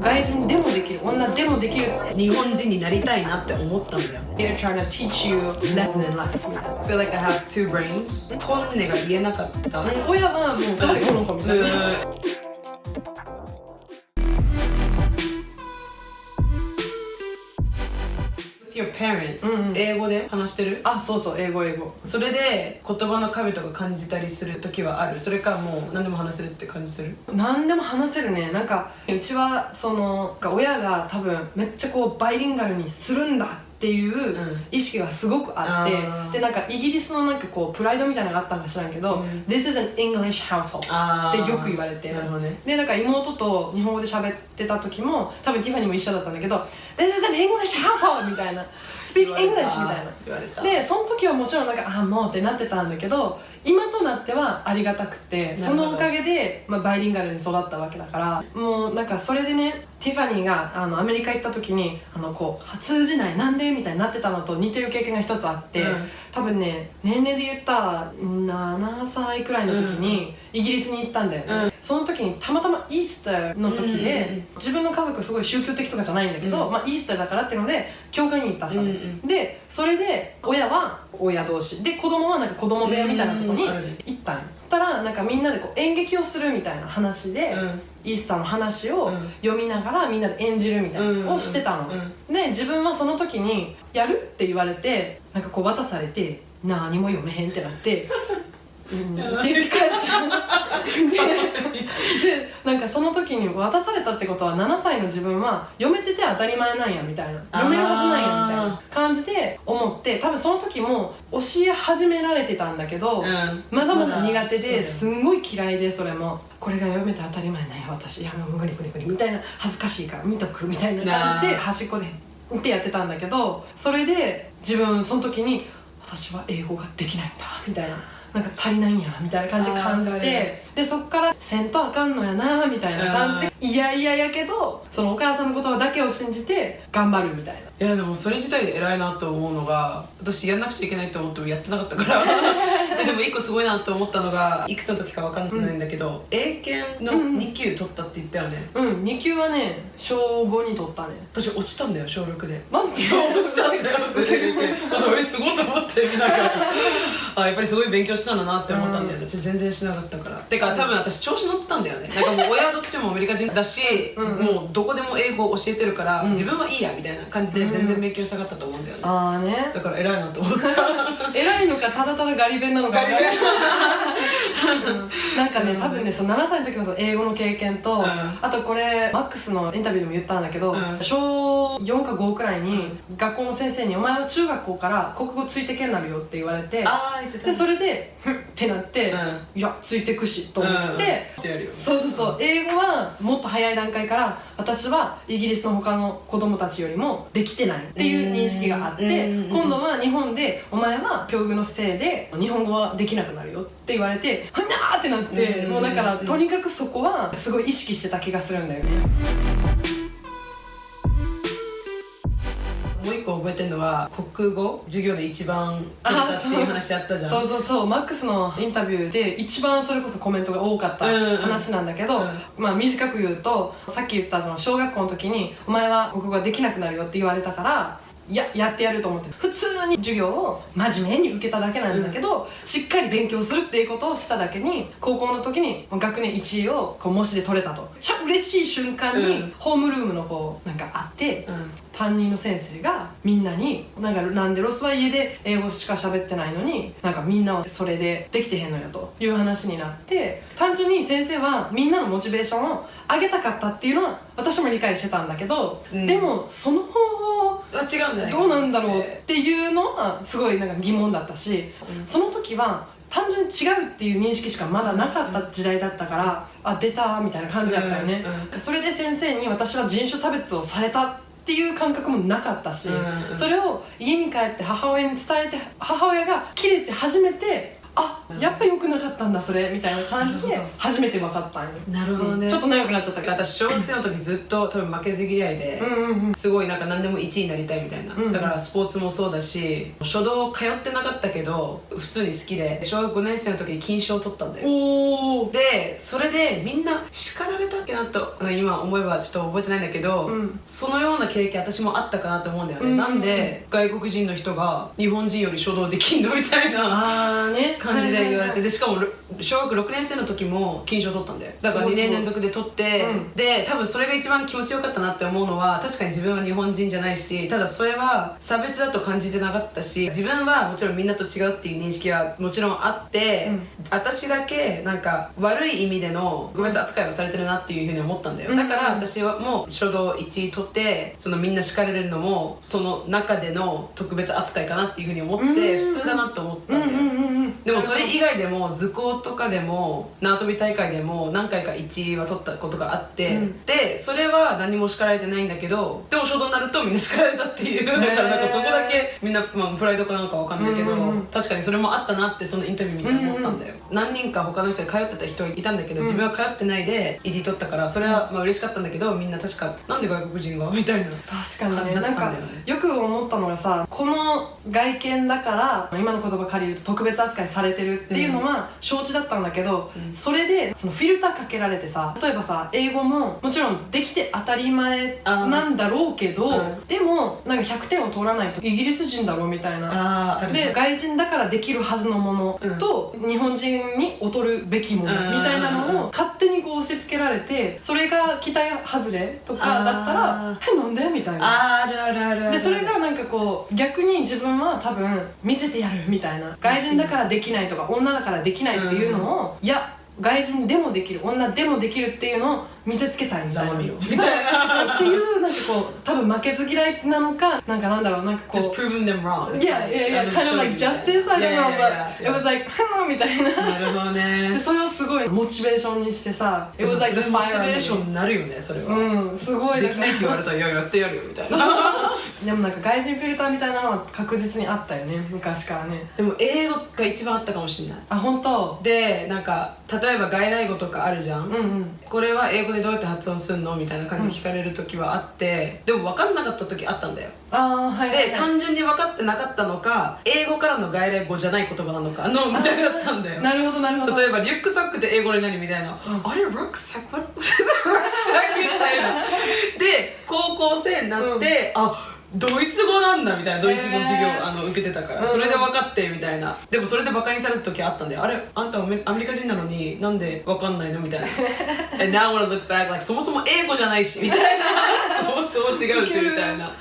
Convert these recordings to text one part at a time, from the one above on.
外人でもできる、女でもできるって日本人になりたいなって思ったんだよね。 They're trying to teach you lessons in life みたいな。 I feel like I have two brains. 本音が言えなかった。親はもう誰この子みたいな。Your parents、英語で話してる？あ、そうそう、英語。それで言葉の壁とか感じたりする時はある？それかもう何でも話せるって感じする？何でも話せるね。なんかうちはその親が多分めっちゃこうバイリンガルにするんだっていう意識がすごくあって、でなんかイギリスのなんかこうプライドみたいなのがあったのか知らんけど、This is an English household ってよく言われて、なるほどね。でなんか妹と日本語で喋ってた時も多分ティファニーも一緒だったんだけど This is an English household みたいな Speak English みたいな言われた。でその時はもちろんなんかあもうってなってたんだけど、今となってはありがたくて、そのおかげで、バイリンガルに育ったわけだから、もうなんかそれでね、ティファニーがアメリカ行った時にこう通じないなんでみたいになってたのと似てる経験が一つあって、多分ね年齢で言ったら7歳くらいの時にイギリスに行ったんだよね、その時にたまたまイースターの時で、自分の家族すごい宗教的とかじゃないんだけど、イースターだからっていうので教会に行ったさ、でそれで親は親同士で子供はなんか子供部屋みたいなとこに行ったんよ。そしたらなんかみんなでこう演劇をするみたいな話で、イースターの話を読みながらみんなで演じるみたいなのをしてたの、で自分はその時に「やる?」って言われてなんかこう渡されて「何も読めへん」ってなってって言って返したでなんかその時に渡されたってことは7歳の自分は読めてて当たり前なんやみたいな、読めるはずなんやみたいな感じで思って、多分その時も教え始められてたんだけど、まだまだ苦手ですんごい嫌いで、それもこれが読めて当たり前なんや私、いやもう無理みたいな、恥ずかしいから見とくみたいな感じで端っこでってやってたんだけど、それで自分その時に私は英語ができないんだみたいな、なんか足りないんやみたいな感じで感じて、でそっからせんとあかんのやなみたいな感じで、いややけどそのお母さんの言葉だけを信じて頑張るみたいな。いやでもそれ自体で偉いなと思うのが、私やんなくちゃいけないと思ってもやってなかったからでも一個すごいなと思ったのが、いくつの時か分かんないんだけど、英検の2級取ったって言ったよね。2級はね小5に取ったね。私落ちたんだよ小6で。マジで落ちたんだよそれで英検すごいと思って見ながらあ、やっぱりすごい勉強したんだなって思ったんだよね、私全然しなかったから。てか多分私調子乗ってたんだよね、なんかもう親どっちもアメリカ人だしもうどこでも英語を教えてるから、自分はいいやみたいな感じで全然勉強したかったと思うんだよね。ああね、だから偉いなと思った偉いのかただただガリ勉なのかなんかね、多分ねその7歳の時のその英語の経験と、あとこれマックスのインタビューでも言ったんだけど、小4か5くらいに学校の先生に「お前は中学校から国語ついてけんなるよ」って言われて、でそれで「ふん」ってなって「いやついてくし」と思って、そう英語はもっと早い段階から私はイギリスの他の子供たちよりもできてないっていう認識があって、今度は日本でお前は教育のせいで日本語はできなくなるよって言われてふんなーってなって、もうだからとにかくそこはすごい意識してた気がするんだよね。もう一個覚えてるのは、国語授業で一番取ったっていう話あったじゃん。そうマックスのインタビューで一番それこそコメントが多かった話なんだけど、まあ短く言うと、さっき言ったその小学校の時にお前は国語ができなくなるよって言われたから、やってやると思って普通に授業を真面目に受けただけなんだけど、しっかり勉強するっていうことをしただけに、高校の時に学年1位をこう模試で取れたと。嬉しい瞬間にホームルームのこうなんかあって、担任の先生がみんなになんでロスは家で英語しか喋ってないのになんかみんなはそれでできてへんのよという話になって、単純に先生はみんなのモチベーションを上げたかったっていうのは私も理解してたんだけど、でもその方法違うんじゃないかどうなんだろうっていうのはすごいなんか疑問だったし、その時は単純に違うっていう認識しかまだなかった時代だったから、あ出たみたいな感じだったよね。それで先生に私は人種差別をされたっていう感覚もなかったし、それを家に帰って母親に伝えて、母親がキレて初めてやっぱ良くなかったんだそれみたいな感じで初めて分かったんよ。なるほどね、ちょっと長くなっちゃったけど、私小学生の時ずっと多分負けず嫌いで、すごいなんか何でも1位になりたいみたいな、だからスポーツもそうだし、書道通ってなかったけど普通に好きで、小学5年生の時に金賞を取ったんだよ。でそれでみんな叱られたっけなと今思えばちょっと覚えてないんだけど、そのような経験私もあったかなと思うんだよね、なんで外国人の人が日本人より書道できんのみたいな感じで言われて、でしかも小学6年生の時も金賞取ったんだよ。だから2年連続で取って、で多分それが一番気持ちよかったなって思うのは、確かに自分は日本人じゃないし、ただそれは差別だと感じてなかったし、自分はもちろんみんなと違うっていう認識はもちろんあって、私だけなんか悪い意味での特別扱いはされてるなっていうふうに思ったんだよ。だから私はもう書道1位取って、そのみんな叱られるのもその中での特別扱いかなっていうふうに思って、普通だなと思ったんだよ。でもそれ以外でも図工とかでも縄跳び大会でも何回か1位は取ったことがあって、でそれは何も叱られてないんだけど、でも書道になるとみんな叱られたっていう、だからなんかそこだけみんな、プライドかなんかわかんないけど、確かにそれもあったなってそのインタビュー見て思ったんだよ。何人か他の人で通ってた人いたんだけど、自分は通ってないで1位取ったから、それは嬉しかったんだけど、みんな確かなんで外国人がみたいな確かにね、なんかよく思ったのがさ、この外見だから今の言葉借りると特別扱いされてるっていうのは承知だったんだけど、それでそのフィルターかけられてさ、例えばさ英語ももちろんできて当たり前なんだろうけど、でもなんか100点を取らないとイギリス人だろうみたいな、で外人だからできるはずのものと、日本人に劣るべきものみたいなのを勝手にこう押し付けられて、それが期待外れとかだったらなんでみたいな、あるあるあるある。でそれがなんかこう逆に自分は多分見せてやるみたいな、外人だからできないとか女だからできないっていうのを、いや外人でもできる女でもできるっていうのを見せつけたいみたいな、みたいなっていうなんかこう多分負けず嫌いなのか、なんかなんだろう、なんかこう just proving them wrong. Yeah, kind of like justice, I don't know, but it was like みたいな。なるほどね。それをすごいモチベーションにしてさ、it was like the fire. モチベーションになるよね、それは。すごいできないって言われたら、いややってやるよみたいな。でもなんか外人フィルターみたいなのは確実にあったよね、昔からね。でも英語が一番あったかもしれない。あ、本当。でなんか例えば外来語とかあるじゃん、これは英語でどうやって発音するのみたいな感じで聞かれる時はあって、でも分かんなかった時あったんだよ。で単純に分かってなかったのか、英語からの外来語じゃない言葉なのかのみたいだったんだよ。なるほどなるほど。例えばリュックサックって英語で何みたいな、あれルックサック what is a rucksack みたいなで高校生になって、あドイツ語なんだみたいな、ドイツ語授業受けてたから、それで分かってみたいな。でもそれでバカにされた時あったんで、あれあんたアメリカ人なのになんで分かんないのみたいなAnd now I wanna look back, like そもそも英語じゃないしみたいなそもそも違うしみたいな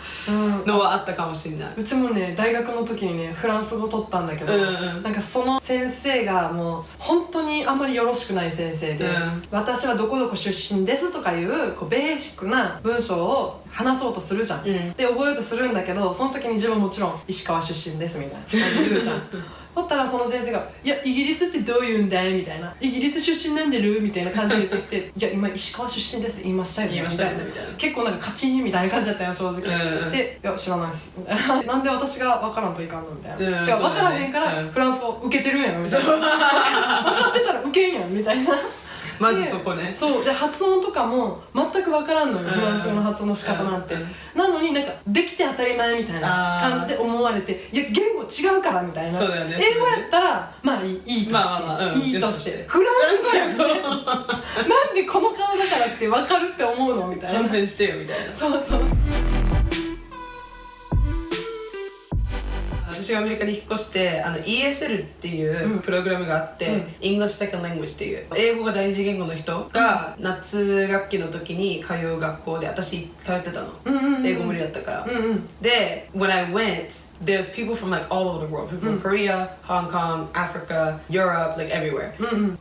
のはあったかもしれない。うちもね大学の時にねフランス語取ったんだけど、なんかその先生がもう本当にあんまりよろしくない先生で、私はどこどこ出身ですとかいうこうベーシックな文章を話そうとするじゃん、で覚えようとするんだけど、その時に自分もちろん石川出身ですみたいな感じで言うじゃんだったらその先生が「いやイギリスってどう言うんだい?」みたいな「イギリス出身なんでる?」みたいな感じで言って「いや今石川出身ですって言いましたよね」みたいな、結構なんかカチンみたいな感じだったよ正直、で「いや知らないっす」みたいななんで私が分からんといかんのみたいな、いや分からへんからフランス語受けてるんやろみたいな分かってたら受けんやんみたいなまずそこね。そうで発音とかも全く分からんのよ、フランス語の発音の仕方なんて、なのになんかできて当たり前みたいな感じで思われて、いや言語違うからみたいな、そうだよね、英語やったらまあいいとして、いいとしてフランス語やねなんでこの顔だからって分かるって思うのみたいな、勘弁してよみたいな。そうそう。私がアメリカに引っ越して、ESL っていうプログラムがあって、English Second Language っていう英語が第二言語の人が夏学期の時に通う学校で私通ってたの、英語無理だったから、で When I went there's people from like all over the world, people from Korea, Hong Kong, Africa, Europe, like everywhere、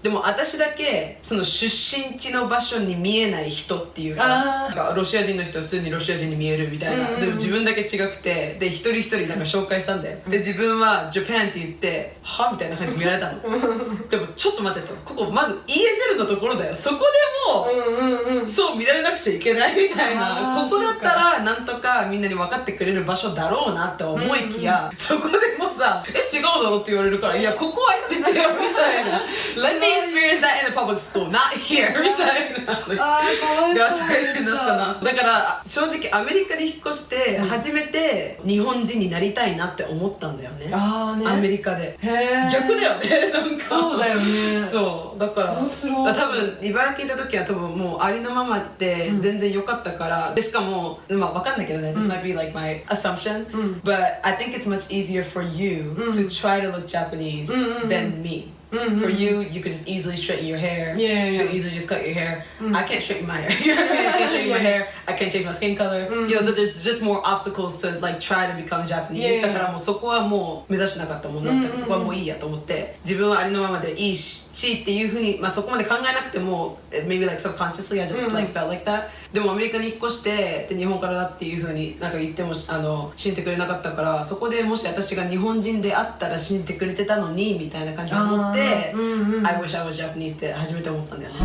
でも私だけその出身地の場所に見えない人っていうか、なんかロシア人の人は普通にロシア人に見えるみたいな、でも自分だけ違くて、で一人一人なんか紹介したんだよ、で自分は Japan って言ってはみたいな感じで見られたのでもちょっと待ってと、ここまず ESL のところだよ、そこでも、そう見られなくちゃいけないみたいな、あーここだったらなんとかみんなに分かってくれる場所だろうなって思いきや、そこでもさ違うだろって言われるから、いやここはやめてよみたいなLet me experience that in the public school not here みたいなあーかわいそう。が大変だったな。だから正直アメリカに引っ越して初めて日本人になりたいなって思ったんだよね、あーねアメリカで。へー逆だよね、なんかそうだよね。そうだから面白い。多分茨城行った時は多分もうありのままって全然良かったから、でしかもまあ分かんないけどね、This might be like my assumption、but I think it's much easier for you to try to look Japanese than me. For you, you could just easily straighten your hair. Yeah, You yeah. could easily just cut your hair. I can't straighten my hair. You know what I mean? I can't straighten my hair. I can't change my skin color. You know, so there's just more obstacles to like try to become Japanese. Yeah, yeah. だからもうそこはもう目指してなかったもんだったから、そこはもういいやと思って、自分はありのままでいいしっていうふうに、まあそこまで考えなくても、maybe like subconsciously I just like felt like that. でもアメリカに引っ越してで日本からだっていうふうになんか言っても信じてくれなかったから、そこでもし私が日本人であったら信じてくれてたのにみたいな感じで思って、I wish I was Japanese って初めて思ったんだよね。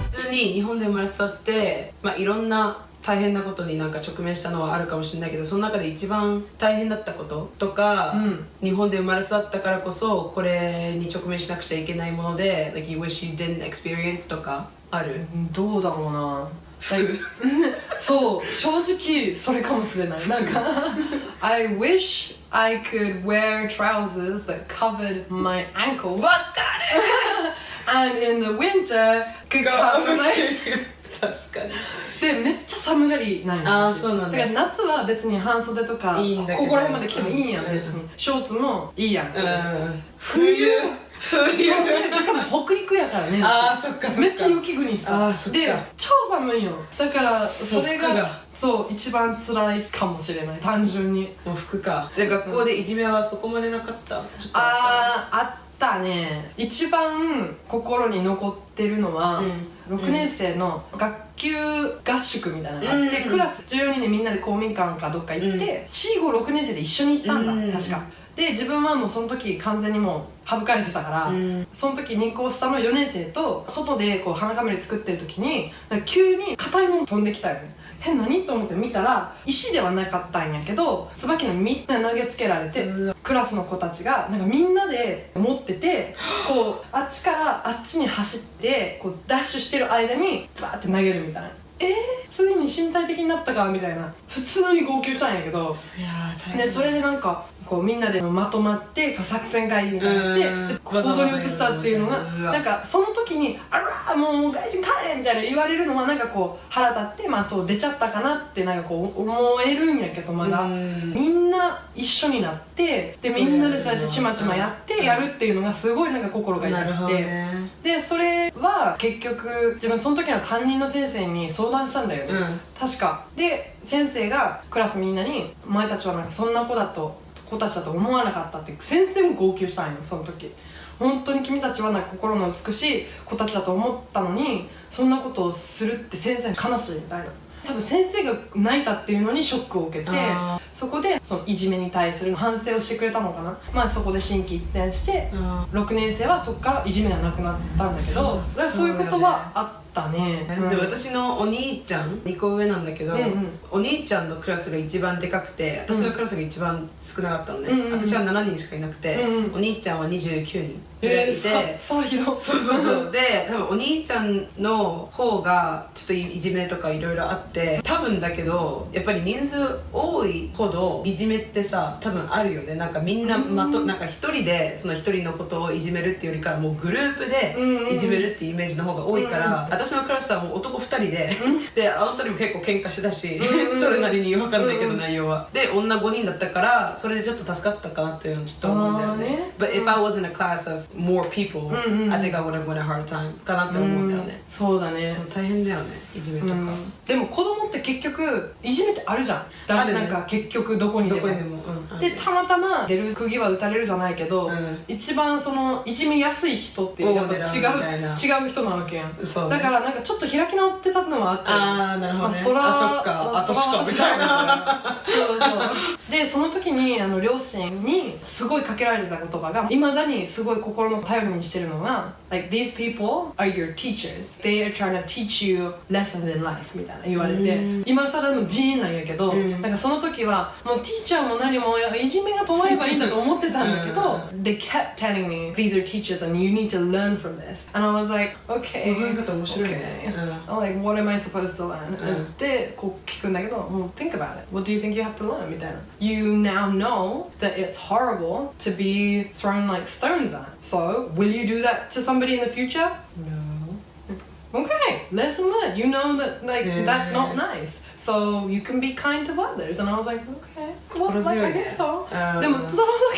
普通に日本で生まれ育って、まあ、いろんな大変なことになんか直面したのはあるかもしれないけど、その中で一番大変だったこととか、日本で生まれ育ったからこそこれに直面しなくちゃいけないもので like you wish you didn't experience とかある？どうだろうな。そう、正直それかもしれない。なんかI wish I could wear trousers that covered my ankles わかるand in the winter could cover my 確かにで、めっちゃ寒がりなんや。あーそうなんだだから夏は別に半袖とかいいんだけどここら辺まで着てもいいんやん、別にショーツもいいやん。冬しかも北陸やからね。あーそっかそっかめっちゃ雪国さ。あーそっかで、超寒いよ。だからそれ服ががそう一番辛いかもしれない、単純に。もう服か。で学校でいじめはそこまでなかった？ちょっとあったね。一番心に残ってるのは、6年生の学級合宿みたいなのがあって、クラス14人でみんなで公民館かどっか行って、4、5、6年生で一緒に行ったんだ、確か。で、自分はもうその時完全にもう省かれてたから、その時2校下の4年生と外でこう花冠作ってる時になんか急に硬いもの飛んできたよね。何と思って見たら石ではなかったんやけど、椿のみんな投げつけられて、クラスの子たちがなんかみんなで持ってて、こうあっちからあっちに走ってこうダッシュしてる間にザーって投げるみたいな。ついに身体的になったかみたいな、普通に号泣したんやけど、いやー大変でそれでなんかこうみんなでまとまってこう作戦会議みたいなのしてで行動に移したっていうのがなんかその時に「あらもう外人帰れ!」みたいな言われるのはなんかこう腹立って、まあそう出ちゃったかなってなんかこう思えるんやけど、まだみんな一緒になってでみんなでそうやってちまちまやってやるっていうのがすごいなんか心が痛くて、でそれは結局自分その時の担任の先生に相談したんだよね、確か。で先生がクラスみんなに「お前たちはなんかそんな子たちだと思わなかった」って先生も号泣したんよ、その時。本当に君たちはなんか心の美しい子たちだと思ったのにそんなことをするって先生悲しいみたいな。多分先生が泣いたっていうのにショックを受けて、そこでそのいじめに対する反省をしてくれたのかな。まあそこで心機一転して6年生はそこからいじめがなくなったんだけど、だからそういうことはあったね。で私のお兄ちゃん2個上なんだけど、お兄ちゃんのクラスが一番でかくて私のクラスが一番少なかったのね、私は7人しかいなくて、お兄ちゃんは29人ぐらいいて、そうひどい。そうそうそうで多分お兄ちゃんの方がちょっといじめとかいろいろあって、多分だけどやっぱり人数多いほどいじめってさ多分あるよね。なんかみんななんか一人でその一人のことをいじめるっていうよりかはもうグループでいじめるっていうイメージの方が多いから、私のクラスはもう男2人で、であの2人も結構喧嘩してたし、それなりに分かんないけど内容は。で女5人だったからそれでちょっと助かったかなっていうのちょっと思うんだよね。But if I was in a class of more people, I think I would have won a hard time かなって思うんだよね。そうだね。大変だよね、いじめとか。でも子供って結局いじめってあるじゃん。あるね。なんか結局どこにでも。どこにでも。でたまたま出る釘は打たれるじゃないけど、一番そのいじめやすい人ってやっぱ違う人なわけやん。だからからなんかちょっと開き直ってたのもあったよ。ああなるほどね、そらそっか、まあ後しかみたいなそうそうでその時に両親にすごいかけられてた言葉がいまだにすごい心の頼りにしてるのが Like these people are your teachers. They are trying to teach you lessons in life みたいな言われて、今更のジーンなんやけど、なんかその時はもうティーチャーも何もいじめが止まればいいんだと思ってたんだけどThey kept telling me these are teachers and you need to learn from this and I was like okay そういうこと面白いね、I'm like what am I supposed to learn、でこう聞くんだけどもう think about it what do you think you have to learn みたいな You now know that it's horrible to be thrown like stones at so will you do that to somebody in the future? Okay, lesson learned. You know that like that's not nice. So you can be kind to others. And I was like, okay, well, like I guess so. でもその時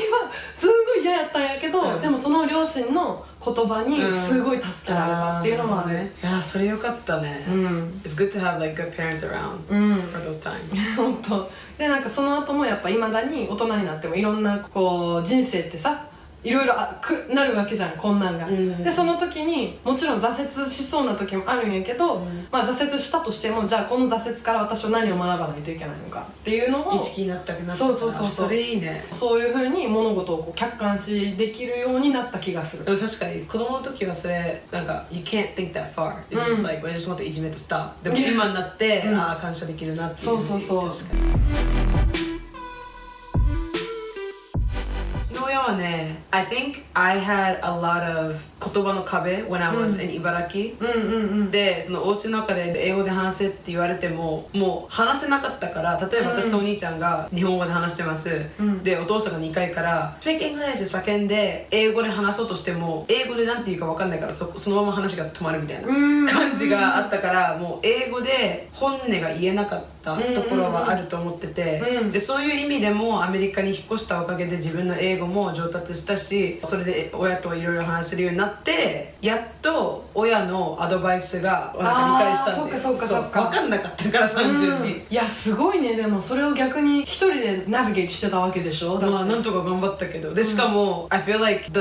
はすごい嫌やったんやけど、でもその両親の言葉にすごい助けられたっていうのもある。いやそれよかったね。It's good to have like good parents around for those times. 本当。でなんかその後もやっぱ未だに大人になってもいろんなこう人生ってさ。いろいろなるわけじゃんこんなんが、でその時にもちろん挫折しそうな時もあるんやけど、まあ挫折したとしてもじゃあこの挫折から私は何を学ばないといけないのかっていうのを意識になったくなったそうそれいいね。そういうふうに物事をこう客観視できるようになった気がする。でも確かに子供の時はそれなんか You can't think that far It's just like I just want to いじめto stop でも今になってああ感謝できるなっていう。そう確かに親はね I think I had a lot of 言葉の壁 when I was in 茨城、でそのお家の中で英語で話せって言われてももう話せなかったから例えば私とお兄ちゃんが日本語で話してます、でお父さんが2階から Speak English で叫んで英語で話そうとしても英語でなんて言うか分かんないからそのまま話が止まるみたいな感じがあったからもう英語で本音が言えなかったところはあると思ってて、でそういう意味でもアメリカに引っ越したおかげで自分の英語も上達したしそれで親といろいろ話せるようになってやっと親のアドバイスがなんか理解したんでそう分かんなかったから単純に、いやすごいね。でもそれを逆に一人でナビゲートしてたわけでしょ。まあなんとか頑張ったけどでしかも、I feel like the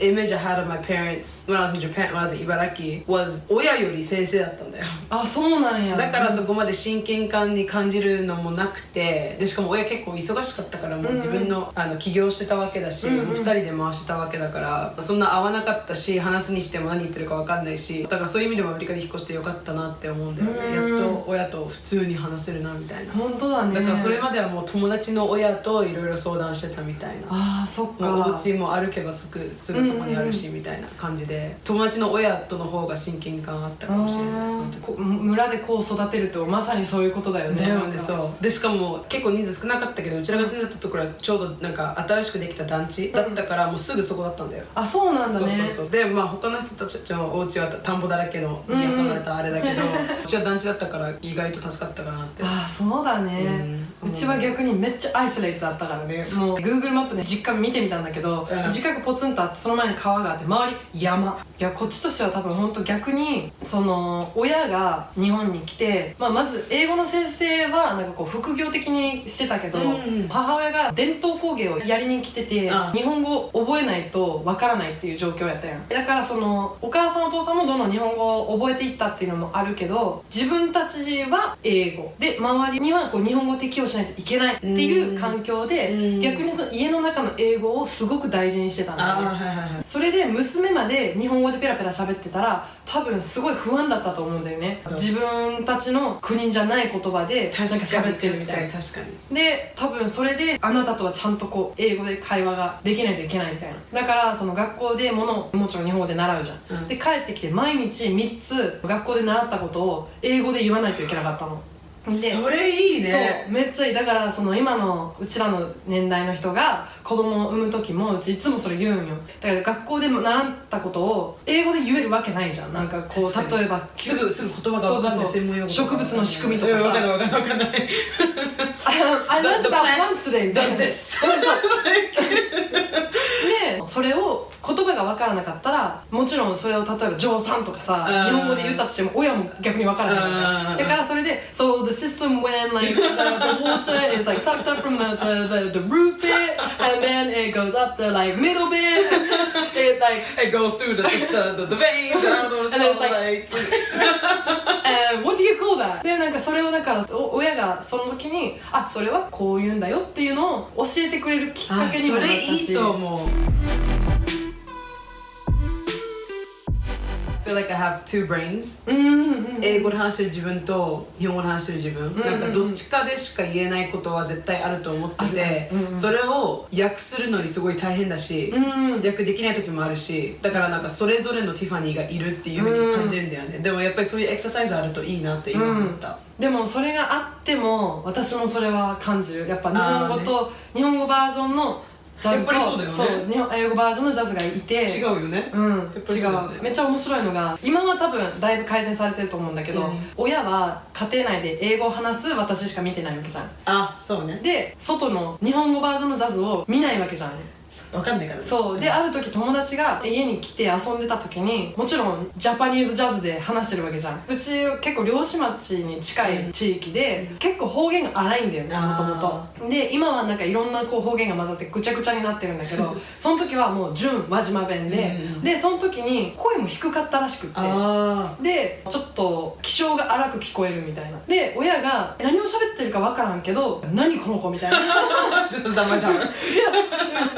image I had of my parents when I was in Japan when I was in 茨城 was 親より先生だったんだよ。あそうなんや。だからそこまで親近感に感じるのもなくてでしかも親結構忙しかったからもう自分の、起業してたわけだし、もう2人で回してたわけだからそんな合わなかったし話すにしても何言ってるか分かんないしだからそういう意味でもアメリカに引っ越してよかったなって思うんだよね。やっと親と普通に話せるなみたいな。本当だね。だからそれまではもう友達の親といろいろ相談してたみたいな。あそっか。お家も歩けばすぐそこにあるしみたいな感じで友達の親との方が親近感あったかもしれない。その時村でこう育てるとまさにそういうことだよね。だよね。そうでしかも結構人数少なかったけどうちらが住んでたところはちょうどなんか新しくできた団地だったからもうすぐそこだったんだよ。あそうなんだね。そうでまあ他の人たちのお家は田んぼだらけのに挟まれたあれだけど、うちは団地だったから意外と助かったかなって。あそうだね、うちは逆にめっちゃアイソレートだったからね。もう Google マップで実家見てみたんだけど、実家がポツンとあってその前に川があって周り山。いやこっちとしては多分本当逆にその親が日本に来て、まず英語の先生はなんかこう副業的にしてたけど、母親が伝統工芸をやりに来てて日本語を覚えないとわからないっていう状況やったやん。だからそのお母さんお父さんもどんどん日本語を覚えていったっていうのもあるけど自分たちは英語で周りにはこう日本語適応しないといけないっていう環境で逆にその家の中の英語をすごく大事にしてたんだよね。それで娘まで日本語でペラペラ喋ってたら多分すごい不安だったと思うんだよね。自分たちの国じゃない言葉でなんか喋ってるみたいな。確かにで多分それであなたとはちゃんとこう英語で会話ができないといけないみたいな。だからその学校でもちろん日本語で習うじゃん、で帰ってきて毎日3つ学校で習ったことを英語で言わないといけなかったの。でそれいいね。そうめっちゃいい。だからその今のうちらの年代の人が子供を産む時もうちいつもそれ言うんよ。だから学校でも習ったことを英語で言えるわけないじゃん。なんかこう例えばすぐ言葉が分かんない専門用語植物の仕組みとかさ、分かんないI learned about plants today みたいな。ですでそれを言葉が分からなかったらもちろんそれを例えば「嬢さん」とかさ日本語で言ったとしても親も逆に分からないだからそれで「So the system when like the water is like sucked up from the root bit and then it goes up the like middle bit it like It goes through the veins and I don't know what it's And it's called, like- what do you call that?」でなんかそれをだから親がその時に「あそれはこう言うんだよ」っていうのを教えてくれるきっかけにもなったし。それいいと思う。I feel like I have two brains、英語で話してる自分と日本語で話してる自分、なんかどっちかでしか言えないことは絶対あると思ってて、それを訳するのにすごい大変だし、訳できない時もあるし、だからなんかそれぞれのティファニーがいるっていう風に感じるんだよね、でもやっぱりそういうエクササイズあるといいなって今思った、でもそれがあっても私もそれは感じる。やっぱ日本語と、日本語バージョンのジャズとやっぱりそうだよね。そう日本英語バージョンのジャズがいて違うよね。うんやっぱり違そうだよねう。めっちゃ面白いのが今は多分だいぶ改善されてると思うんだけど、親は家庭内で英語を話す私しか見てないわけじゃん。あ、そうね。で外の日本語バージョンのジャズを見ないわけじゃん。わかんないからね。そうで、ある時友達が家に来て遊んでた時にもちろんジャパニーズジャズで話してるわけじゃん。うち結構漁師町に近い地域で、結構方言が荒いんだよねもともと。で今はなんかいろんなこう方言が混ざってぐちゃぐちゃになってるんだけどその時はもう純輪島弁で、でその時に声も低かったらしくって、でちょっと気性が荒く聞こえるみたいな。で親が何を喋ってるか分からんけど何この子みたいなThis is not my time.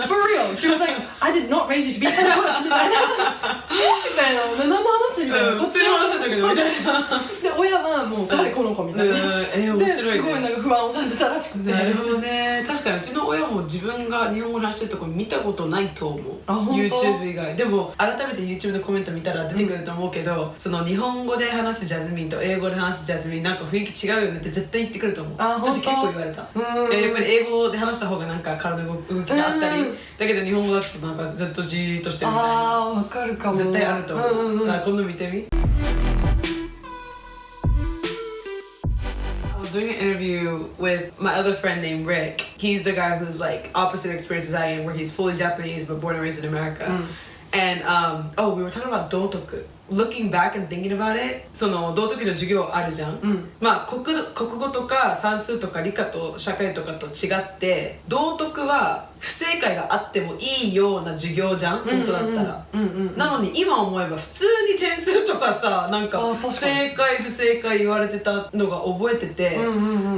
For real She was like, I did not raise you to be so much みたいなみたいな何の話みたいな、普通に話してたけどみたいな。で親はもう誰この子みたいな、面で白いね。すごいなんか不安を感じたらしくて。なるほどね。確かにうちの親も自分が日本語で話してるとこ見たことないと思う。あ本当 YouTube 以外でも改めて YouTube のコメント見たら出てくると思うけど、その日本語で話すジャズミンと英語で話すジャズミンなんか雰囲気違うよねって絶対言ってくると思う。あ本当私結構言われた。やっぱり英語で話した方がなんか体の動きがあったり、だけど日本語だとなんかずっとじーっとしてるみたいな。あー分かるかも。絶対あると思う。今度見てみ。I was doing an interview with my other friend named Rick. He's the guy who's like opposite experience as I am, where he's fully Japanese but born and raised in America. And we were talking about道徳. Looking back and thinking about it, その道徳の授業あるじゃん、まあ国語とか算数とか理科と社会とかと違って道徳は不正解があってもいいような授業じゃん、本当だったら、なのに今思えば普通に点数とかさなんか正解不正解言われてたのが覚えてて、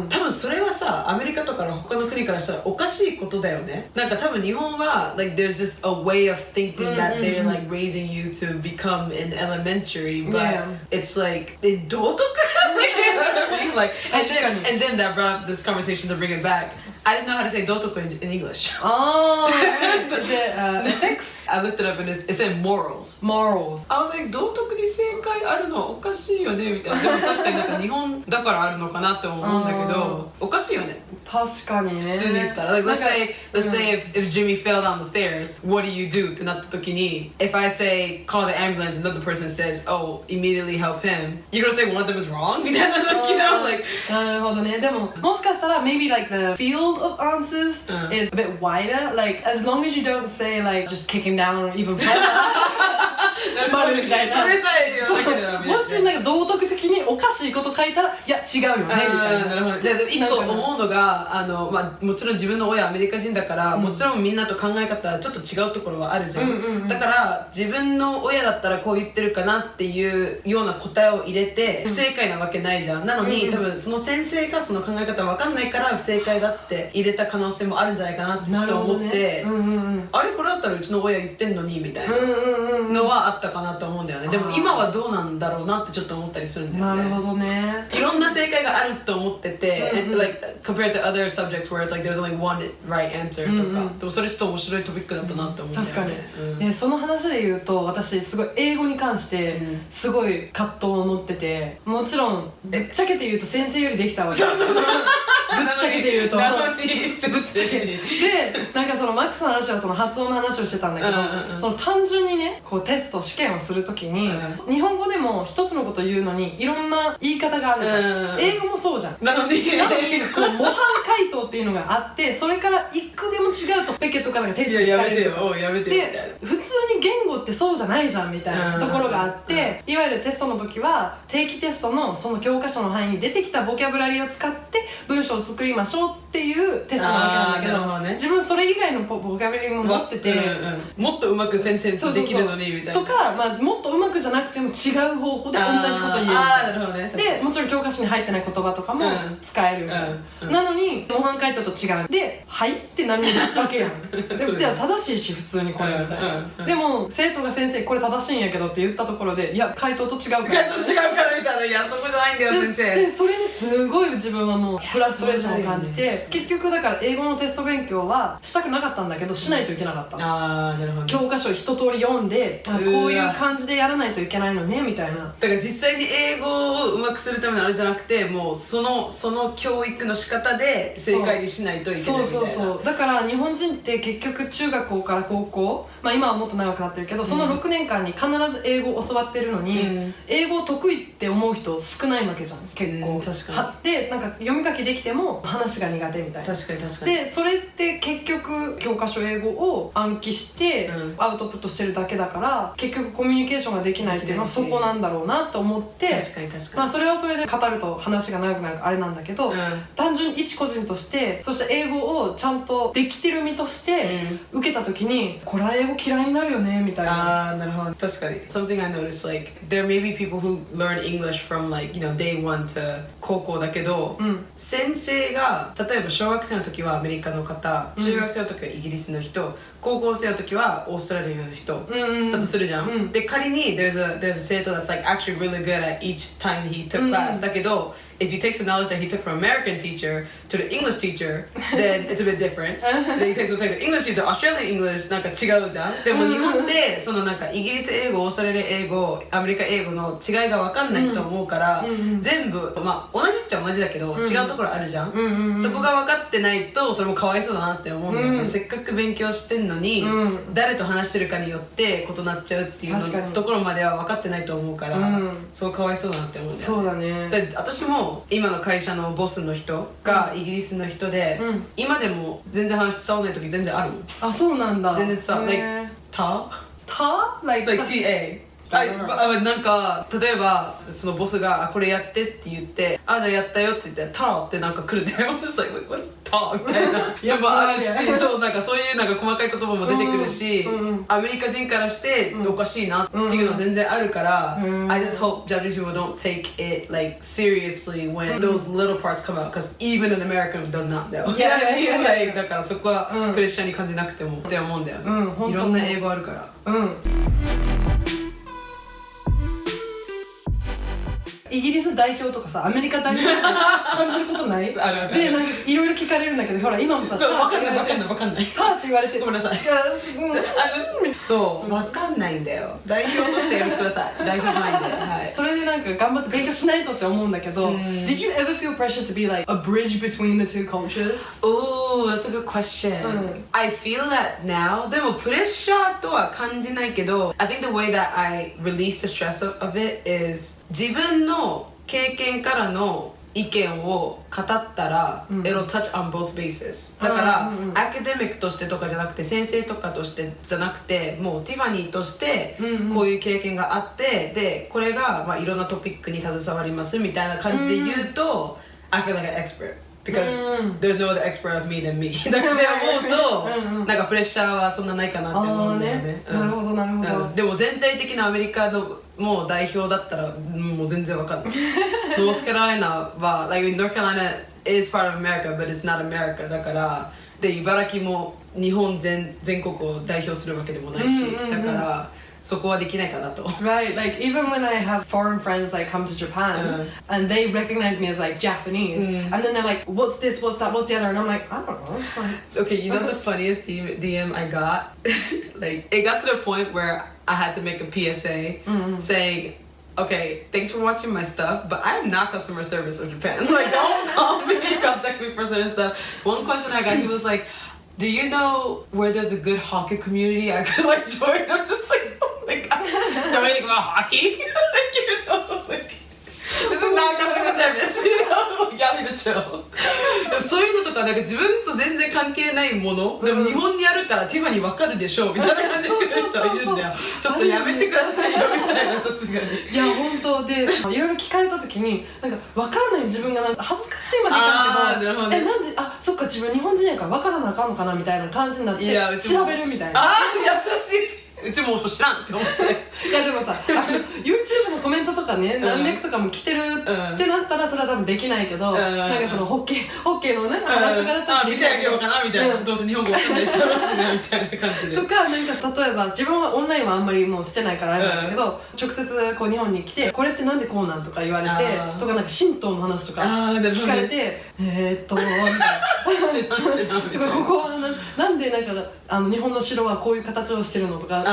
多分それはさアメリカとかの他の国からしたらおかしいことだよね。なんか多分日本は like there's just a way of thinking that they're like raising you to become an elementary, but it's like道徳like, you know what I mean? Like, and then that brought up this conversation to bring it back. I didn't know how to say 道徳 in English. Oh, is it ethics? I looked it up and it said morals. Morals. I was like 道徳に正解あるのおかしいよねみたいな。でも確かになんか日本だからあるのかなって思うんだけど、おかしいよね。確かにね。普通に言ったら、like, let's say if Jimmy fell down the stairs, what do you do? ってなった時に if I say call the ambulance, another person says, oh, immediately help him, you're gonna say one of them is wrong? みたいな、you know, like なるほどね。でももしかしたら maybe like the field of answers is a bit wider. Like as long as you don't say like just kick him down even further. 丸みたいな。それさえ言わなければもしなんか道徳的におかしいこと書いたらいや違うよねみたいな。なるほど。で一個思うのがまあもちろん自分の親アメリカ人だから、もちろんみんなと考え方ちょっと違うところはあるじゃん。だから自分の親だったらこう言ってるかなっていうような答えを入れて不正解なわけないじゃん。なのに多分その先生がその考え方わかんないから不正解だって入れた可能性もあるんじゃないかなってちょっと思って、あれこれだったらうちの親言ってんのにみたいなのはあったかなと思うんだよね。でも今はどうなんだろうなってちょっと思ったりするんだよね。なるほどね。いろんな正解があると思ってて、and like compared to other subjects where it's like there's only one right answer とか、でもそれちょっと面白いトピックだったなって思うんだよね。確かに、その話で言うと私すごい英語に関してすごい葛藤を持ってて、もちろんぶっちゃけて言うと先生よりできたわけですよ。ちゃけて言うとなのにぶっちゃけでなんかそのマックスの話はその発音の話をしてたんだけど、その単純にねこうテスト試験をするときに、日本語でも一つのことを言うのにいろんな言い方があるじゃん、英語もそうじゃん。なのにこう模範解答っていうのがあって、それから一句でも違うとペケとかなんかテスト聞かれるやめてよで普通に言語ってそうじゃないじゃんみたいなところがあって、いわゆるテストの時は定期テストのその教科書の範囲に出てきたボキャブラリーを使って文章を作りましょうっていうテストなわけなんだけど、自分それ以外のボキャブラリーも持ってて、もっとうまくセンテンスできるのにみたいなとか、もっとうまくじゃなくても違う方法で同じこと言えるみたいな。でもちろん教科書に入ってない言葉とかも使えるみたいな、なのに模範解答と違うで「はい」ってなるわけやんでも正しいし普通にこれみたいな、でも生徒が先生これ正しいんやけどって言ったところでいや回答と違うからみたいな、いやそこじゃないんだよ先生でそれにすごい自分はもうフラストレーションを感じて、結局だから英語のテスト勉強はしたくなかったんだけどしないといけなかった、なるほど、教科書を一通り読んでこういう感じでやらないといけないのねみたいな。だから実際に英語をうまくするためのあれじゃなくて、もうその教育の仕方で正解にしないといけないみたいな。そうだから日本人って結局中学校から高校、今はもっと長くなってるけど、その6年間に必ず英語を教わってるのに、英語を得意って思う人少ないわけじゃん結構、確かにでなんか読み書きできても話が苦手みたいな。確かにでそれって結局教科書英語を暗記してアウトプットしてるだけだから、結局コミュニケーションができないっていうのはそこなんだろうなと思って、確かにそれはそれで語ると話が長くなるからあれなんだけど、単純に一個人として、そして英語をちゃんとできてる身として受けた時に、これは英語嫌いになるよねみたいな。なるほど、確かに。 Something I noticed, like there may be people who learn English from like day one to 高校だけど、先生が例えば小学生の時はアメリカの方、中学生の時はイギリスの人、高校生の時はオーストラリアの人だとするじゃん、で仮に there's a 生徒 that's like actually really good at each time he took class、だけどif he takes the knowledge that he took from American teacher to the English teacher, then it's a bit different. Then he takes the English teacher to Australian English なんか違うじゃん。でも日本でそのなんかイギリス英語、オーストラリア英語、アメリカ英語の違いが分かんないと思うから、全部同じっちゃ同じだけど、違うところあるじゃん、そこが分かってないとそれもかわいそうだなって思うんだよね、せっかく勉強してんのに、誰と話してるかによって異なっちゃうっていうのところまでは分かってないと思うから、そうかわいそうだなって思うんだよね。そうだね。で私も今の会社のボスの人がイギリスの人で、今でも全然話伝わらない時全然あるもん。あ、そうなんだ。全然伝わらない。like TAなんか例えばそのボスがこれやってって言って、じゃあやったよって言ってターってなんか来るんだよ。just like what is ターみたいなでもあるし、そうなんかそういうなんか細かい言葉も出てくるし、アメリカ人からしておかしいなっていうのは全然あるから、I just hope Japanese people don't take it like seriously when those little parts come out, because even an American does not know. Like だからそこはプレッシャーに感じなくてもって思うんだよね。いろんな英語あるから。イギリス代表とかさ、アメリカ代表とか感じることない？で、なんかいろいろ聞かれるんだけど、ほら今もさ、そう、わかんないターって言われて、ごめんなさい。そう、わかんないんだよ。代表としてやめてください。代表じゃないんで。はい。それでなんか頑張って勉強しないとって思うんだけど、Did you ever feel pressure to be like a bridge between the two cultures? Oh, that's a good question. I feel that now. でもプレッシャーとは感じないけど、I think the way that I release the stress of it is 自分の経験からの意見を語ったら、it'll touch on both bases だから、アカデミックとしてとかじゃなくて、先生とかとしてじゃなくて、もうティファニーとしてこういう経験があって、でこれが、いろんなトピックに携わりますみたいな感じで言うと、I feel like an expert because there's no other expert of me than me だって思うと、なんかプレッシャーはそんなないかなって思うんだよね。なるほどなるほど。でも全体的なアメリカのもう代表だったらもう全然わかんない。ノースカロライナは like North Carolina is part of America but it's not America だから、で茨城も日本全国を代表するわけでもないし、だからそこはできないかなと。Right, like even when I have foreign friends like come to Japan and they recognize me as like Japanese, and then they're like, what's this, what's that, what's the other, and I'm like, I don't know. Okay, you know the funniest DM I got? Like it got to the point where I had to make a PSA saying okay, thanks for watching my stuff, but I'm not customer service of Japan. Like, don't call me, contact me for certain stuff. One question I got, he was like, do you know where there's a good hockey community I could like join? I'm just like, oh my god, know anything about hockey? Like, you know, like, this is not customer service, you know? Like, y'all need to chill. そういうのとか、なんか自分と全然関係ないもの、でも日本にあるからティファニーわかるでしょみたいな感じで言う人いるんだよ。ちょっとやめてくださいよみたいな、さすがに。いや本当でいろいろ聞かれた時になんか分からない自分がなんか恥ずかしいまでいかんけど、なんでそっか自分日本人やから分からなあかんのかなみたいな感じになって調べるみたいな。ああ優しい。うちも知らんって思っていやでもさYouTube のコメントとかね何百とかも来てるってなったらそれは多分できないけど、なんかそのホッケーのね話とかだったら見てあげようかなみたいな、どうせ日本語わかんない人だしなみたいな感じでとか、なんか例えば自分はオンラインはあんまりもうしてないからあれなんだけど、直接こう日本に来てこれってなんでこうなんとか言われてとか、なんか神道の話とか聞かれてみたいなとか、ここはなんでなんか日本の城はこういう形をしてるのとか、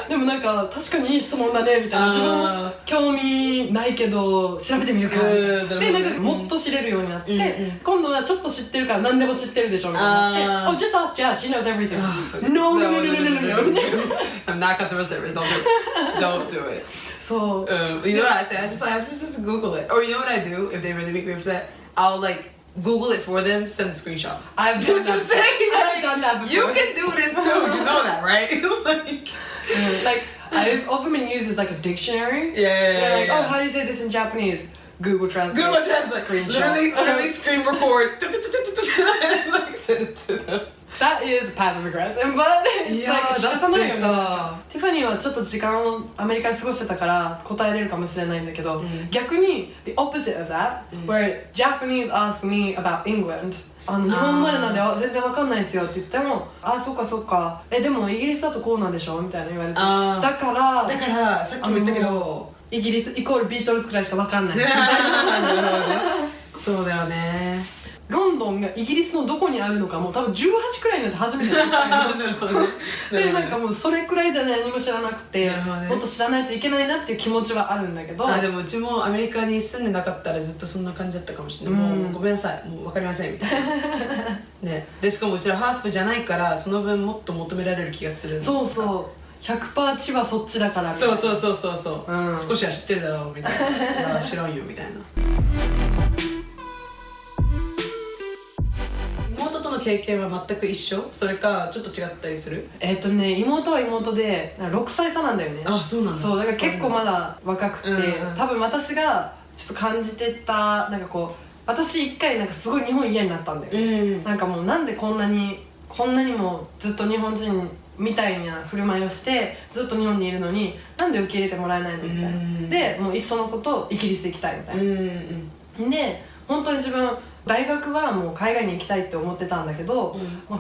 でもなんか確かにいい質問だねみたいな、自分興味ないけど調べてみるかで、なんかもっと知れるようになって、今度はちょっと知ってるから何でも知ってるでしょみたいになって、Oh just ask Jazz, she knows everything. No no no no no no no no. I'm not customer service, don't do it. Don't do it. So you know what I say? I just Google it. Or you know what I do if they really make me upset? I'll like Google it for them, send a screenshot. I've done that. I've done that before. You can do this too. You know that, right? Like I've often been used as like a dictionary. Yeah. Like, oh, how do you say this in Japanese? Google Translate. Google Translate. Screenshot. Literally screen record. And like send it to them. That is passive aggressive, but it's like 仕方ないよね。ティファニーはちょっと時間をアメリカに過ごしてたから答えれるかもしれないんだけど、逆に the opposite of that, where Japanese ask me about England. 日本生まれなんで全然わかんないですよって言っても、そっかそっか、でもイギリスだとこうなんでしょみたいな言われて、だからさっきも言ったけどイギリスイコールビートルズくらいしかわかんないですみたいな。そうだよね。ロンドンがイギリスのどこにあるのかもう多分18くらいになって初めて知ったで、なんかもうそれくらいで何も知らなくて、もっと知らないといけないなっていう気持ちはあるんだけど、でもうちもアメリカに住んでなかったらずっとそんな感じだったかもしれない、もうごめんなさい、もう分かりませんみたいなね、でしかもうちらハーフじゃないからその分もっと求められる気がする。そうそう、100% 千葉そっちだからみたいな。そう、少しは知ってるだろうみたいな知らんよみたいな。妹との経験は全く一緒？それかちょっと違ったりする？妹は妹で6歳差なんだよね。そうなんだ。そうだから結構まだ若くて、多分私がちょっと感じてたなんかこう、私一回なんかすごい日本嫌になったんだよ、なんかもうなんでこんなにもずっと日本人みたいな振る舞いをしてずっと日本にいるのになんで受け入れてもらえないのみたいな、でもういっそのことイギリス行きたいみたいな、で本当に自分大学はもう海外に行きたいって思ってたんだけど、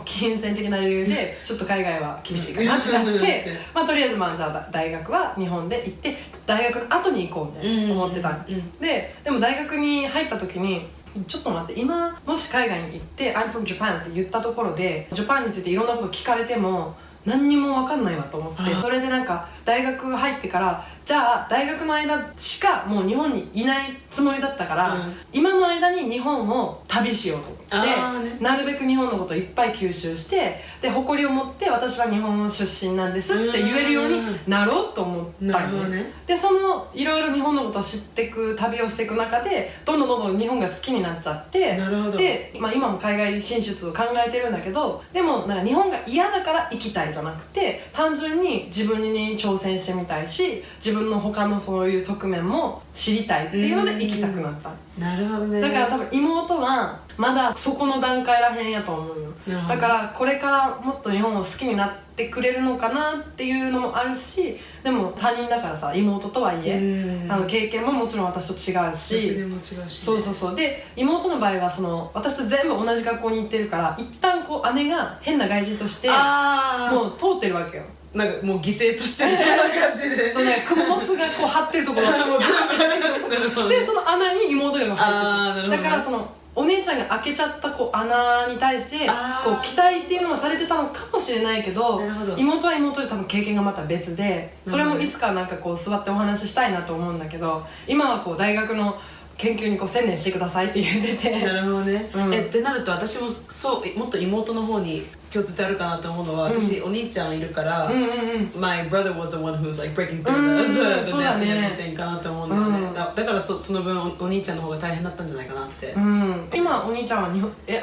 金銭的な理由でちょっと海外は厳しいかなってなってとりあえずじゃあ大学は日本で行って大学の後に行こうみたいな思ってた、でも大学に入った時にちょっと待って、今もし海外に行って「I'm from Japan」って言ったところでジャパンについていろんなこと聞かれても何にも分かんないわと思って、それでなんか大学入ってからじゃあ大学の間しかもう日本にいないつもりだったから、今の間に日本を旅しようと思って、なるべく日本のことをいっぱい吸収してで誇りを持って私は日本出身なんですって言えるようになろうと思ったよね。でそのいろいろ日本のことを知っていく旅をしていく中でどんどん日本が好きになっちゃって、で、今も海外進出を考えてるんだけど、でもなんか日本が嫌だから行きたいじゃなくて単純に自分に挑戦してみたいし自分の他のそういう側面も知りたいっていうので行きたくなった。なるほどね。だから多分妹はまだそこの段階らへんやと思うよ。だからこれからもっと日本を好きになってくれるのかなっていうのもあるし、でも他人だからさ妹とはいえ経験ももちろん私と違うし、そうで妹の場合はその私と全部同じ学校に行ってるから一旦こう姉が変な外人としてもう通ってるわけよ。なんかもう犠牲としてみたいな感じでそうね、クモスがこう張ってるところでその穴に妹が入ってる。だからそのお姉ちゃんが開けちゃったこう穴に対してあーこう期待っていうのはされてたのかもしれないけど、なるほど妹は妹で多分経験がまた別で、それもいつかなんかこう座ってお話ししたいなと思うんだけど、今はこう大学の研究にこう専念してくださいって言ってて。なるほどね、うんってなると私もそうもっと妹の方に共通点あるかなと思うのは、私お兄ちゃんいるから、うんうんうん My brother was the one who's like breaking うん through the そうだ nest ね and everything かなと思うんだよね、うんだからその分お兄ちゃんの方が大変だったんじゃないかなって、今お兄ちゃんは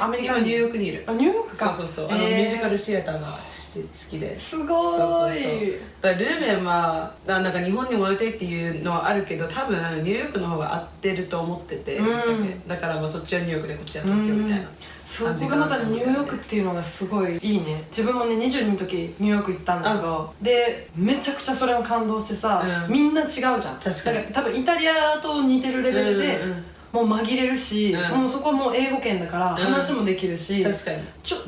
アメリカに今ニューヨークにいる。あニューヨークか。そうミュージカルシアターが好きで、すごそうーい。だからルーメンはなんか日本に戻りたいっていうのはあるけど、多分ニューヨークの方が合ってると思ってて、ぶっちゃけだからまあそっちはニューヨークでこっちは東京みたいなそう感じかな僕またニューヨークっていうのがすごいいいね。自分もね22の時ニューヨーク行ったんだけど、でめちゃくちゃそれも感動してさ、みんな違うじゃん。確かにだから多分イタリアと似てるレベルで、もう紛れるし、もうそこはもう英語圏だから話もできるし、確かに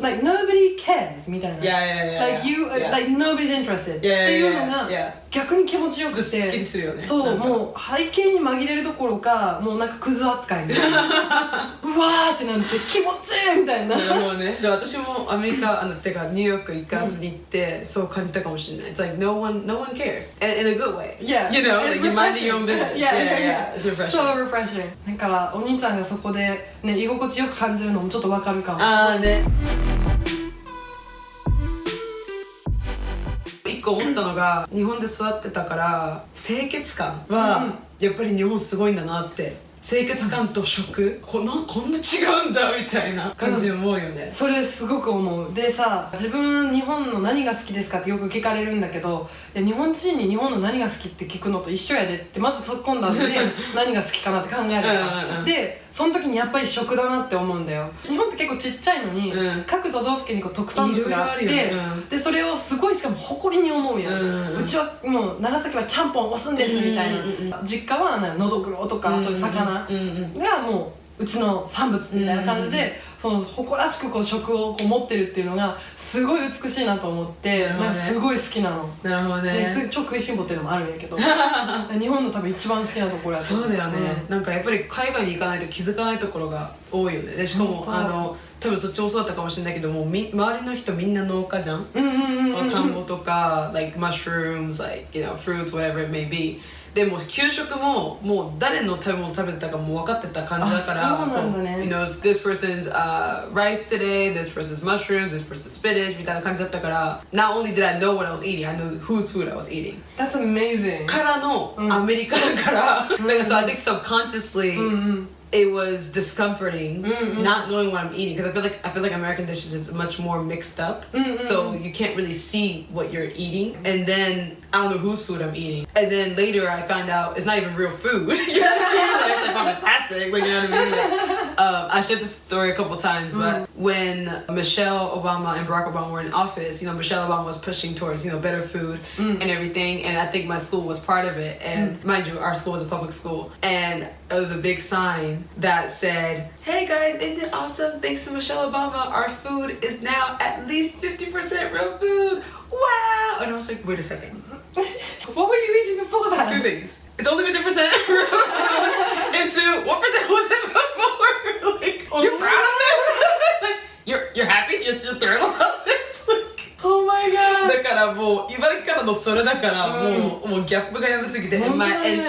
like nobody cares みたいな、like you like nobody's interested っていうのが逆に気持ちよくて、すっきりするよね。そうもう背景に紛れるどころかもうなんかクズ扱いみたいなうわーってなって気持ちいいみたいな。もうね、で私もアメリカてかニューヨーク一回遊びに行ってそう感じたかもしれない。It's like no one cares and in a good way. Yeah, you know, like it's you're minding your own refreshing. business. Yeah. It's refreshing. So refreshing. だからお兄ちゃんがそこでね居心地よく感じるのもちょっとわかるかも。あーね。一個思ったのが日本で育ってたから清潔感はやっぱり日本すごいんだなって。清潔感と食こんな違うんだみたいな感じで思うよね、それすごく思う。でさ、自分日本の何が好きですかってよく聞かれるんだけど、いや日本人に日本の何が好きって聞くのと一緒やでってまず突っ込んだ上で何が好きかなって考えるさでその時にやっぱり食だなって思うんだよ。日本って結構ちっちゃいのに、各都道府県にこう特産物があって、でそれをすごいしかも誇りに思うやん、うちはもう長崎はちゃんぽん押すんですみたいな、実家はのどぐろとかそういう魚がもううちの産物みたいな感じで、その誇らしくこう食をこう持ってるっていうのがすごい美しいなと思って、なんかすごい好きなの。なるほどね。超食いしん坊っていうのもあるんやけど日本の多分一番好きなところやとそうだよね、なんかやっぱり海外に行かないと気づかないところが多いよね。でしかも多分そっちもそうだったかもしれないけども、周りの人みんな農家じゃん。田んぼとか like mushrooms, like you know fruits, whatever it may be。でも給食ももう誰の食べ物食べてたかもう分かってた感じだから、そうなんだね。You know, this person's rice today, this person's mushrooms, this person's spinach みたいな感じだったから、not only did I know what I was eating, I knew whose food I was eating. That's amazing. からのアメリカだから、だからさ、I think subconsciously it was discomforting not knowing what I'm eating because I feel like American dishes is much more mixed up, so you can't really see what you're eating, and then I don't know whose food I'm eating, and then later I found out it's not even real food. You know what I mean? Like, it's like from plastic, like, you know what I mean? Like, I shared this story a couple times, but when Michelle Obama and Barack Obama were in office, you know, Michelle Obama was pushing towards, you know, better food and everything, and I think my school was part of it, and mind you, our school was a public school, and there was a big sign that said, "Hey guys, isn't it awesome? Thanks to Michelle Obama, our food is now at least 50% real food. Wow!" And I was like, wait a second. What were you eating before that? Two things. It's only 50% real food, and two, what percent was it before? Like, you're proud of this? Like, you're happy? You're thrilled about this? Like, Oh my god. だからもう茨城からのそれだからもうギャップがやばすぎて、and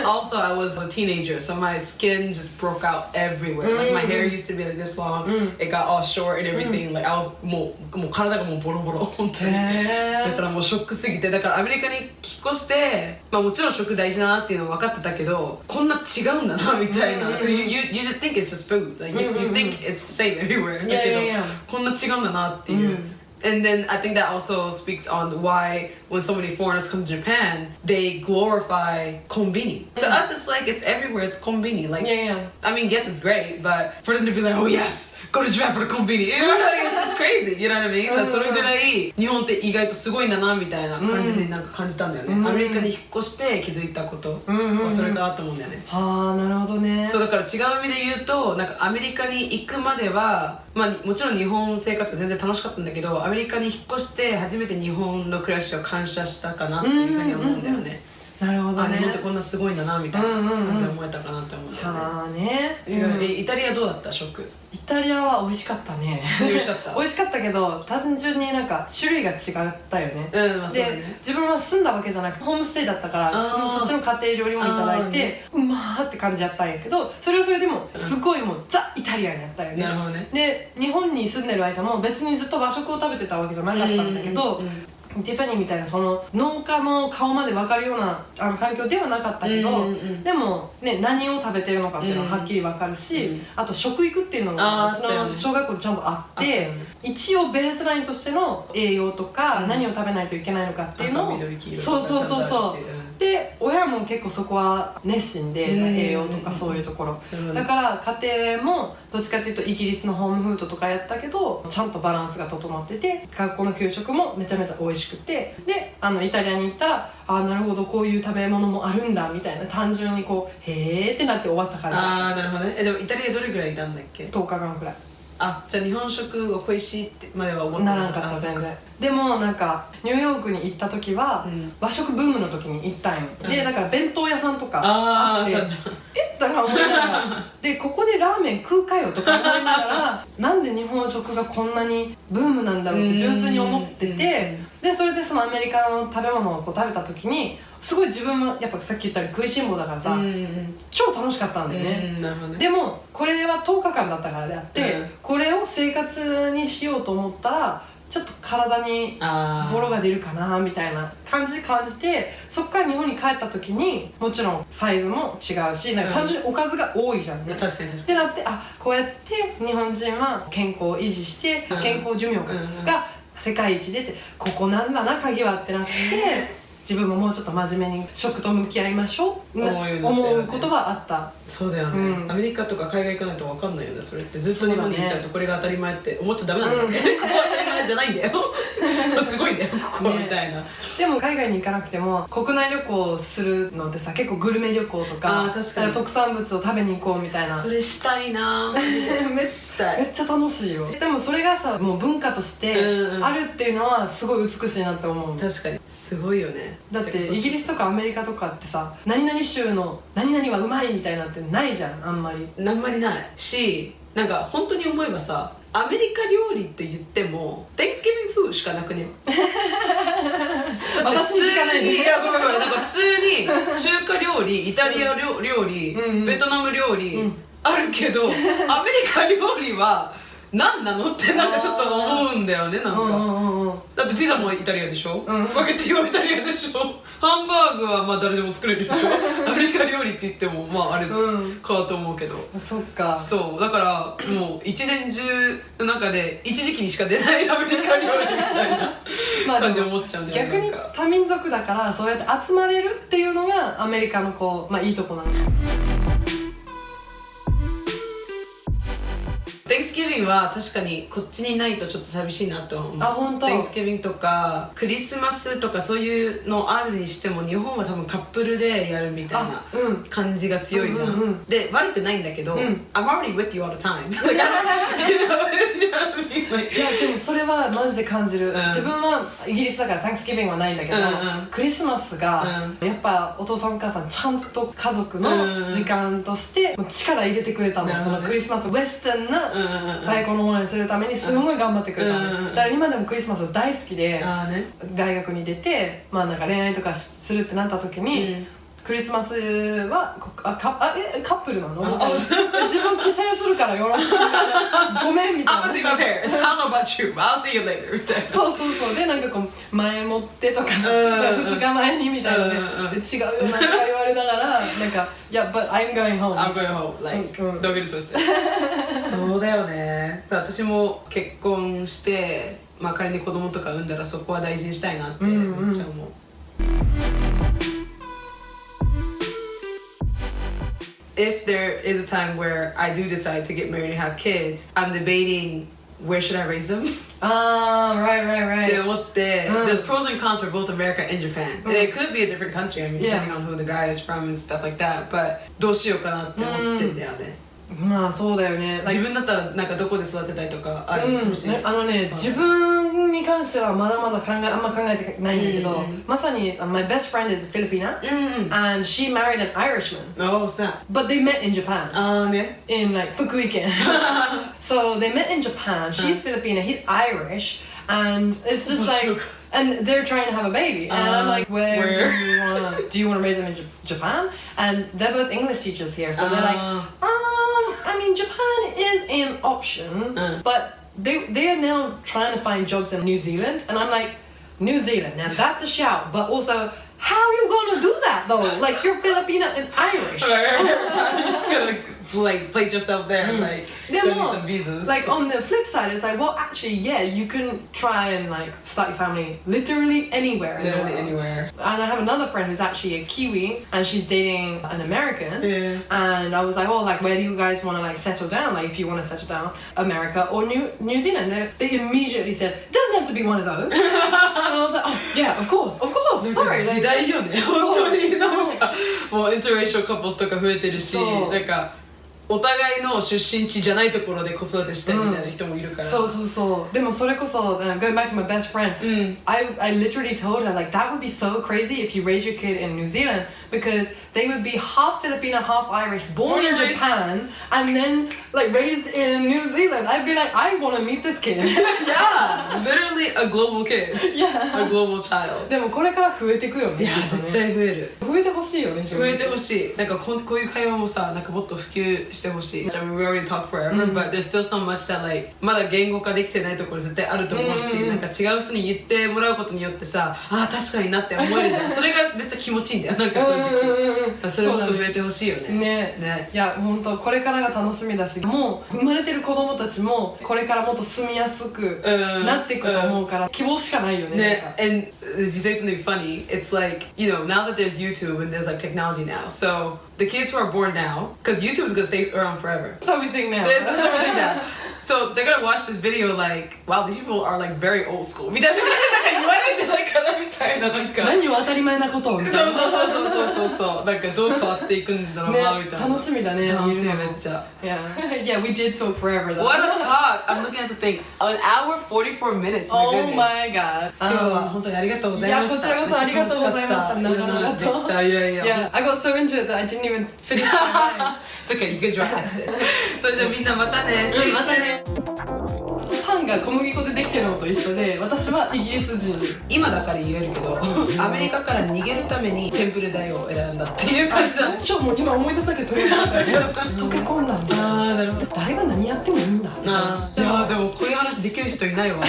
also I was a teenager, so my skin just broke out everywhere. Like my hair used to be like this long, it got all short and everything. Like I was もう体がもうボロボロ本当に。だからもうショックすぎて、だからアメリカに引っ越して、まあもちろん食大事だなっていうのは分かってたけど、こんな違うんだなみたいな。You just think it's just food, like you think it's the same everywhere. だけどこんな違うんだなっていう。And then I think that also speaks on why when so many foreigners come to Japan, they glorify konbini. To us, it's like it's everywhere. It's konbini. Like, I mean, yes, it's great, but for them to be like, oh yes, go to Japan for the konbini. You know, like, it's just crazy. You know what I mean? それぐらい日本って意外とすごいんだなみたいな感じでなんか感じたんだよね。アメリカに引っ越して気づいたことはそれかなと思うんだよね。はあ、なるほどね。そうだから違う意味で言うと、なんかアメリカに行くまでは、まあもちろん日本生活が全然楽しかったんだけど、アメリカに引っ越して初めて日本の暮らしを感謝したかなっていうふうに思うんだよね。なるほどね。日本ってこんなすごいんだなみたいな感じで思えたかなって思うんだよね。はあね。違う、イタリアどうだった食？イタリアは美味しかったね。美味しかった美味しかったけど単純になんか種類が違ったよね。まあそうだでね。自分は住んだわけじゃなくてホームステイだったからそっちの家庭料理もいただいて、うまーって感じやったんやけど、それはそれでもすごいもうザ・イタリアンやったよね。なるほどね。で日本に住んでる間も別にずっと和食を食べてたわけじゃなかったんだけど、ティファニーみたいなその農家の顔まで分かるような環境ではなかったけど、でも、ね、何を食べてるのかっていうのははっきり分かるし、あと食育っていうのがうちの小学校でちゃんとあって、一応ベースラインとしての栄養とか、何を食べないといけないのかっていうのを、そうそうそうそうで親も結構そこは熱心で、栄養とかそういうところ、だから家庭もどっちかっていうとイギリスのホームフードとかやったけどちゃんとバランスが整ってて、学校の給食もめちゃめちゃ美味しくて、でイタリアに行ったらなるほどこういう食べ物もあるんだみたいな、単純にこうへーってなって終わった感じ。なるほどね。でもイタリアどれぐらいいたんだっけ10日間くらい。じゃあ日本食が恋しいってまでは思ってならなかった全然。でもなんかニューヨークに行った時は、和食ブームの時に行ったんよ、でだから弁当屋さんとかあってだから思いながらでここでラーメン食うかよとか思いながらなんで日本食がこんなにブームなんだろうって純粋に思ってて、でそれでそのアメリカの食べ物をこう食べた時にすごい自分もやっぱさっき言ったように食いしん坊だからさ、超楽しかったんだよね。なるほどね。でもこれは10日間だったからであって、これを生活にしようと思ったらちょっと体にボロが出るかなみたいな感じで感じて、そっから日本に帰った時にもちろんサイズも違うし、なんか単純におかずが多いじゃんね。確かにってなって、こうやって日本人は健康を維持して健康寿命が世界一でって、ここなんだな鍵はってなって、自分ももうちょっと真面目に食と向き合いましょう思うことはあった。そうだよね、アメリカとか海外行かないと分かんないよね。それってずっと日本に行っちゃうとこれが当たり前って思っちゃダメなんだよね、ここは当たり前じゃないんだよすごいねここみたいな、でも海外に行かなくても国内旅行するのってさ、結構グルメ旅行とか特産物を食べに行こうみたいな、それしたいなマジでめっちゃ楽しいよ。でもそれがさもう文化としてあるっていうのはすごい美しいなって思う。確かにすごいよね。だってイギリスとかアメリカとかってさ、何々州の何々はうまいみたいなってないじゃん、あんまりないし、なんか本当に思えばさ、アメリカ料理って言っても Thanksgiving food しかなくね私に聞かないで。いやごめんなんか普通に中華料理、イタリア料理、ベトナム料理、あるけどアメリカ料理は何なのってなんかちょっと思うんだよね。なんかだってピザもイタリアでしょ、スパゲッティもイタリアでしょ、ハンバーグはまあ誰でも作れるでしょアメリカ料理って言ってもまああれかと思うけど、そっか。そうだからもう一年中の中で一時期にしか出ないアメリカ料理みたいな感じで思っちゃうんだよね。逆に多民族だからそうやって集まれるっていうのがアメリカのこう、いいとこなの。Thanksgiving は確かにこっちにないとちょっと寂しいなと思う。本当。Thanksgiving とかクリスマスとかそういうのあるにしても、日本は多分カップルでやるみたいな感じが強いじゃん。で悪くないんだけど、I'm already with you all the time いやでもそれはマジで感じる。自分はイギリスだから Thanksgiving はないんだけど、クリスマスがやっぱお父さんお母さんちゃんと家族の時間として力入れてくれたの。そのクリスマスウェスタンな最高のものにするためにすごい頑張ってくれたの。だから今でもクリスマス大好きで、大学に出てなんか恋愛とかするってなった時に、クリスマスはカップルなの？自分帰省するからよろしくごめんみたいな。 I'm gonna see my parents. I don't know about you, but I'll see you later みたいな。そうでなんかこう前もってとか2日前にみたいなね、違うよなんか言われながらなんかいや but I'm going home I'm going home like don't get it twisted そうだよね。私も結婚して仮に子供とか産んだらそこは大事にしたいなってめっちゃ思う。If there is a time where I do decide to get married and have kids, I'm debating where should I raise them? Right. って思って、there's pros and cons for both America and Japan. And it could be a different country, I mean, depending on who the guy is from and stuff like that. But どうしようかなって思ってんだよね。そうだよね。自分だったらなんかどこで育てたいとかある？自分にに関してはまだまだあんま考えてないんだけど、まさに my best friend is Filipina and she married an Irishman. Oh, snap. But they met in Japan. あーね In like Fukuiken. So they met in Japan. She's Filipina, he's Irish, and it's just like, and they're trying to have a baby, and I'm like, where do you want to raise them in Japan? And they're both English teachers here, so they're like, I mean, Japan is an option, but they are now trying to find jobs in New Zealand, and I'm like, New Zealand, now that's a shout, but also, how are you gonna do that though? Like, you're Filipina and Irish. You're just gonna like place yourself there and like go get some visas. Like on the flip side, it's like, well, actually, yeah, you can try and like start your family literally anywhere. In the Literally world. anywhere. And I have another friend who's actually a Kiwi, and she's dating an American. Yeah. And I was like, oh, like, where do you guys want to like settle down? Like, if you want to settle down, America or New Zealand. They immediately said, it doesn't have to be one of those. And I was like, oh, yeah, of course. Sorry. 時代よね本当になんかもうインターレーションカップルとか増えてるしなんかお互いの出身地じゃないところで子育てしたいみたいな人もいるから、そうでもそれこそ going back to my best friend、I literally told her like that would be so crazy if you raise your kid in New Zealand because they would be half Filipino, half Irish, born in Japan and then like raised in New Zealand. I'd be like, I want to meet this kid. Yeah, literally a global kid. Yeah. A global child. でもこれから増えていくよね。いや絶対増える。増えてほしいよね。増えてほしい。なんかこういう会話もさ、なんかもっと普及してほしい。I mean, we already talk forever, but there's still so much that like まだ言語化できてないところ絶対あると思うし、なんか違う人に言ってもらうことによってさ、ああ確かになって思えるじゃん。それがめっちゃ気持ちいいんだよ。なんか正直。それもっと増えてほしいよね。ね。いや本当これからが楽しみだし、もう生まれてる子供たちもこれからもっと住みやすくなっていくと思うから希望しかないよね。ね。And if you say something funny, it's like you know now that there's YouTube and there's like technology now, so the kids who are born now, because YouTube is gonna stay around forever. That's what we think now. That's what we think now. So they're gonna watch this video like, wow, these people are like very old school. みたいな言われてないかなみたいななんか。何を当たり前なことをみたいな。そう。なんかどう変わっていくんだろうなみたいな。楽しみだね。楽しみめっちゃ。Yeah, we did talk forever though. What a talk! I'm looking at the thing. An hour 44 minutes. My Oh goodness. my god. 今日は本当にありがとうございました。いやこちらこそありがとうございました。いろんな話できた。いや。Yeah, I got so into it that I didn't even finish my line. It's okay, you can drive. それじゃあみんなまたね。またね。パンが小麦粉でできてるのと一緒で、私はイギリス人。今だから言えるけど、アメリカから逃げるためにテンプル大を選んだっていう感じだ。もう今思い出さけど溶け込んだんだ。ああなるほど。誰が何やってもいいんだ。いやでもこういう話できる人いないわ。